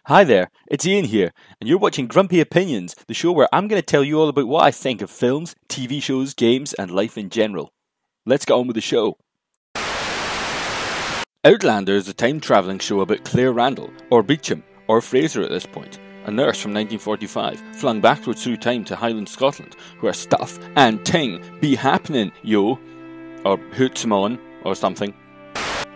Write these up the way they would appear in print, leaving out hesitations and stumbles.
Hi there, it's Ian here, and you're watching Grumpy Opinions, the show where I'm going to tell you all about what I think of films, TV shows, games, and life in general. Let's get on with the show. Outlander is a time-travelling show about Claire Randall, or Beecham, or Fraser at this point, a nurse from 1945, flung backwards through time to Highland Scotland, where stuff and ting be happening, yo, or hoots 'em on, or something.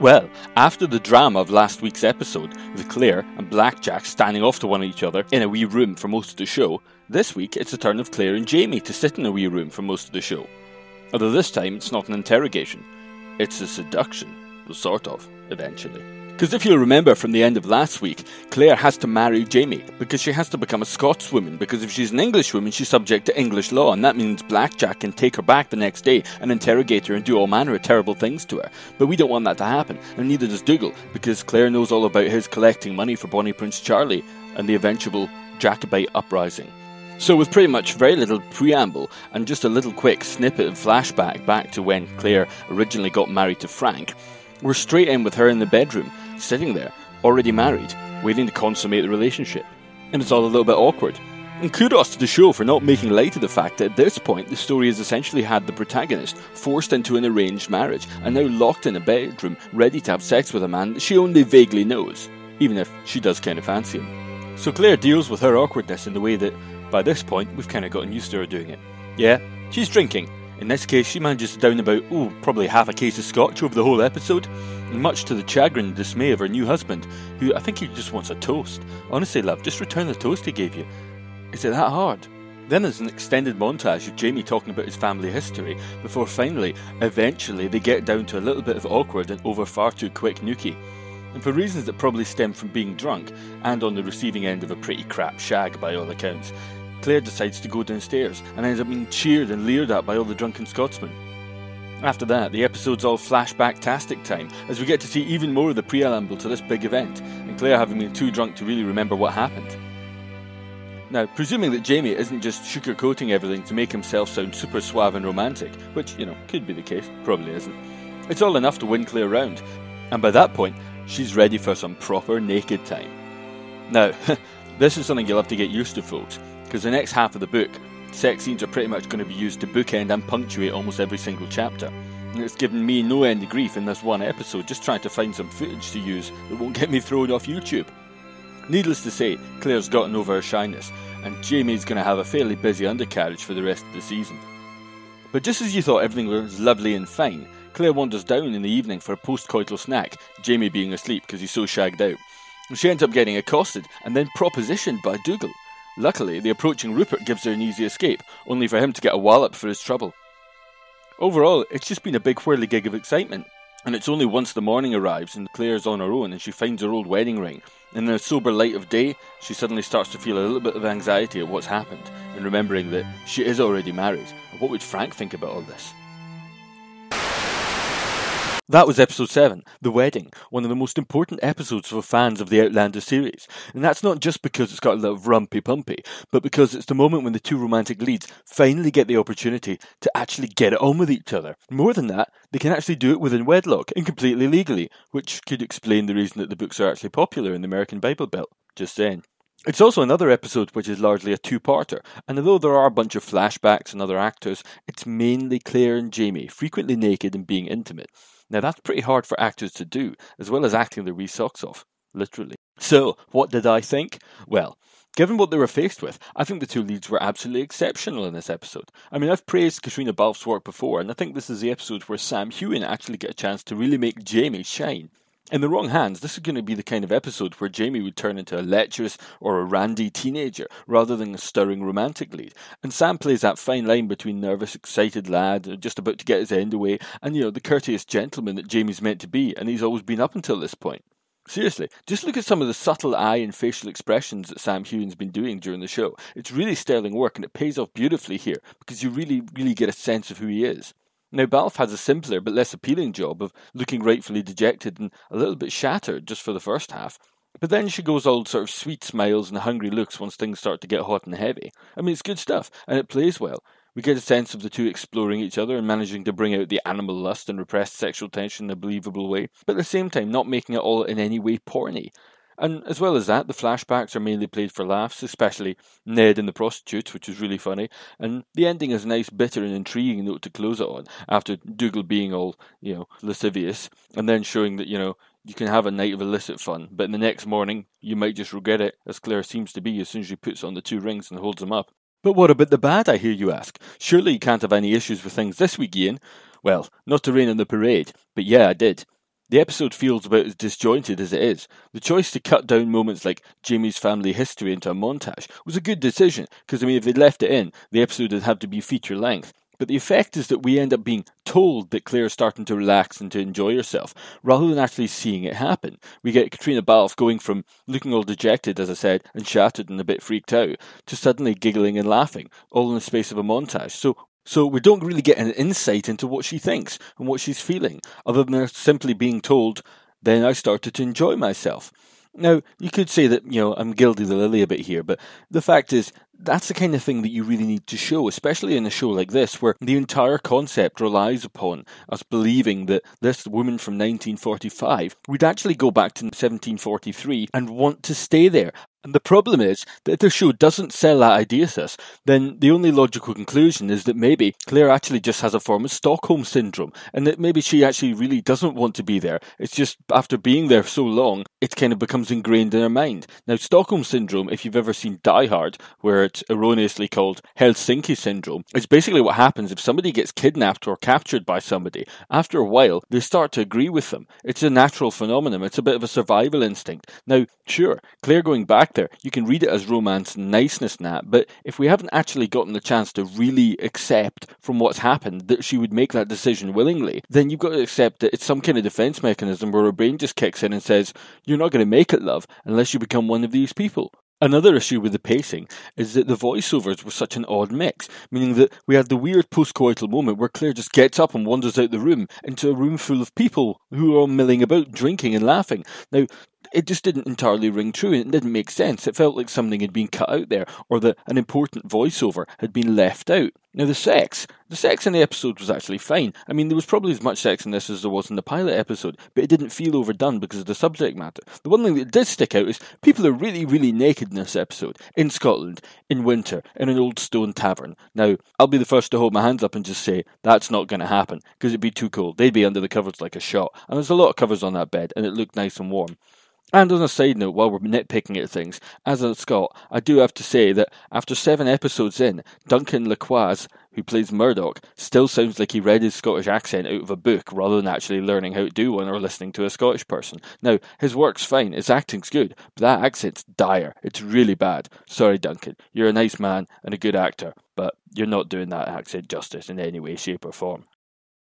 Well, after the drama of last week's episode, with Claire and Blackjack standing off to one each other in a wee room for most of the show, this week it's the turn of Claire and Jamie to sit in a wee room for most of the show. Although this time it's not an interrogation, it's a seduction. Well, sort of, eventually. Because if you'll remember from the end of last week, Claire has to marry Jamie because she has to become a Scotswoman, because if she's an Englishwoman she's subject to English law, and that means Blackjack can take her back the next day and interrogate her and do all manner of terrible things to her. But we don't want that to happen, and neither does Dougal, because Claire knows all about his collecting money for Bonnie Prince Charlie and the eventual Jacobite uprising. So with pretty much very little preamble and just a little quick snippet of flashback back to when Claire originally got married to Frank, we're straight in with her in the bedroom, sitting there, already married, waiting to consummate the relationship. And it's all a little bit awkward. And kudos to the show for not making light of the fact that at this point the story has essentially had the protagonist forced into an arranged marriage and now locked in a bedroom ready to have sex with a man that she only vaguely knows, even if she does kind of fancy him. So Claire deals with her awkwardness in the way that, by this point, we've kind of gotten used to her doing it. Yeah, she's drinking. In this case, she manages to down about, probably half a case of scotch over the whole episode, and much to the chagrin and dismay of her new husband, who I think he just wants a toast. Honestly, love, just return the toast he gave you. Is it that hard? Then there's an extended montage of Jamie talking about his family history, before finally, eventually, they get down to a little bit of awkward and over far too quick nookie. And for reasons that probably stem from being drunk, and on the receiving end of a pretty crap shag by all accounts, Claire decides to go downstairs and ends up being cheered and leered at by all the drunken Scotsmen. After that, the episode's all flashback-tastic time, as we get to see even more of the preamble to this big event, and Claire having been too drunk to really remember what happened. Now, presuming that Jamie isn't just sugarcoating everything to make himself sound super suave and romantic, which, could be the case, probably isn't, it's all enough to win Claire round, and by that point, she's ready for some proper naked time. Now, this is something you'll have to get used to, folks, because the next half of the book, sex scenes are pretty much going to be used to bookend and punctuate almost every single chapter. And it's given me no end of grief in this one episode just trying to find some footage to use that won't get me thrown off YouTube. Needless to say, Claire's gotten over her shyness, and Jamie's going to have a fairly busy undercarriage for the rest of the season. But just as you thought everything was lovely and fine, Claire wanders down in the evening for a post-coital snack, Jamie being asleep because he's so shagged out. And she ends up getting accosted and then propositioned by Dougal. Luckily, the approaching Rupert gives her an easy escape, only for him to get a wallop for his trouble. Overall, it's just been a big whirligig of excitement, and it's only once the morning arrives and Claire's on her own and she finds her old wedding ring, and in the sober light of day, she suddenly starts to feel a little bit of anxiety at what's happened, and remembering that she is already married, and what would Frank think about all this? That was episode 7, The Wedding, one of the most important episodes for fans of the Outlander series. And that's not just because it's got a little rumpy-pumpy, but because it's the moment when the two romantic leads finally get the opportunity to actually get it on with each other. More than that, they can actually do it within wedlock and completely legally, which could explain the reason that the books are actually popular in the American Bible Belt. Just saying. It's also another episode which is largely a two-parter, and although there are a bunch of flashbacks and other actors, it's mainly Claire and Jamie, frequently naked and being intimate. Now that's pretty hard for actors to do, as well as acting their wee socks off, literally. So, what did I think? Well, given what they were faced with, I think the two leads were absolutely exceptional in this episode. I mean, I've praised Katrina Balfe's work before, and I think this is the episode where Sam Heughan actually get a chance to really make Jamie shine. In the wrong hands, this is going to be the kind of episode where Jamie would turn into a lecherous or a randy teenager rather than a stirring romantic lead. And Sam plays that fine line between nervous, excited lad, just about to get his end away, and the courteous gentleman that Jamie's meant to be, and he's always been up until this point. Seriously, just look at some of the subtle eye and facial expressions that Sam Heughan's been doing during the show. It's really sterling work, and it pays off beautifully here, because you really, really get a sense of who he is. Now, Balfe has a simpler but less appealing job of looking rightfully dejected and a little bit shattered just for the first half. But then she goes all sort of sweet smiles and hungry looks once things start to get hot and heavy. I mean, it's good stuff, and it plays well. We get a sense of the two exploring each other and managing to bring out the animal lust and repressed sexual tension in a believable way, but at the same time not making it all in any way porny. And as well as that, the flashbacks are mainly played for laughs, especially Ned and the prostitute, which was really funny. And the ending is a nice, bitter and intriguing note to close it on, after Dougal being all, lascivious, and then showing that, you can have a night of illicit fun, but in the next morning, you might just regret it, as Claire seems to be as soon as she puts on the 2 rings and holds them up. But what about the bad, I hear you ask? Surely you can't have any issues with things this week, Ian? Well, not to rain on the parade, but yeah, I did. The episode feels about as disjointed as it is. The choice to cut down moments like Jamie's family history into a montage was a good decision, because if they'd left it in, the episode would have to be feature length. But the effect is that we end up being told that Claire's starting to relax and to enjoy herself, rather than actually seeing it happen. We get Katrina Balfe going from looking all dejected, as I said, and shattered and a bit freaked out, to suddenly giggling and laughing, all in the space of a montage. So we don't really get an insight into what she thinks and what she's feeling, other than her simply being told, then I started to enjoy myself. Now, you could say that, I'm gilding the lily a bit here, but the fact is, that's the kind of thing that you really need to show, especially in a show like this, where the entire concept relies upon us believing that this woman from 1945 would actually go back to 1743 and want to stay there. And the problem is that if the show doesn't sell that idea to us, then the only logical conclusion is that maybe Claire actually just has a form of Stockholm Syndrome, and that maybe she actually really doesn't want to be there. It's just after being there so long, it kind of becomes ingrained in her mind. Now, Stockholm Syndrome, if you've ever seen Die Hard, where it's erroneously called Helsinki Syndrome, it's basically what happens if somebody gets kidnapped or captured by somebody. After a while, they start to agree with them. It's a natural phenomenon. It's a bit of a survival instinct. Now, sure, Claire going back there, you can read it as romance and niceness and that, but if we haven't actually gotten the chance to really accept from what's happened that she would make that decision willingly, then you've got to accept that it's some kind of defense mechanism where her brain just kicks in and says, you're not going to make it, love, unless you become one of these people. Another issue with the pacing is that the voiceovers were such an odd mix, meaning that we had the weird post-coital moment where Claire just gets up and wanders out the room into a room full of people who are all milling about, drinking and laughing. Now, it just didn't entirely ring true, and it didn't make sense. It felt like something had been cut out there, or that an important voiceover had been left out. Now, the sex in the episode was actually fine. There was probably as much sex in this as there was in the pilot episode, but it didn't feel overdone because of the subject matter. The one thing that did stick out is people are really, really naked in this episode, in Scotland, in winter, in an old stone tavern. Now, I'll be the first to hold my hands up and just say, that's not going to happen, because it'd be too cold. They'd be under the covers like a shot, and there's a lot of covers on that bed, and it looked nice and warm. And on a side note, while we're nitpicking at things, as a Scot, I do have to say that after 7 episodes in, Duncan Lacroix, who plays Murdoch, still sounds like he read his Scottish accent out of a book rather than actually learning how to do one or listening to a Scottish person. Now, his work's fine, his acting's good, but that accent's dire. It's really bad. Sorry, Duncan. You're a nice man and a good actor, but you're not doing that accent justice in any way, shape or form.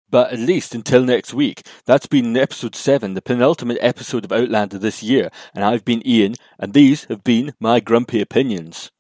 But at least until next week, that's been episode 7, the penultimate episode of Outlander this year, and I've been Ian, and these have been my grumpy opinions.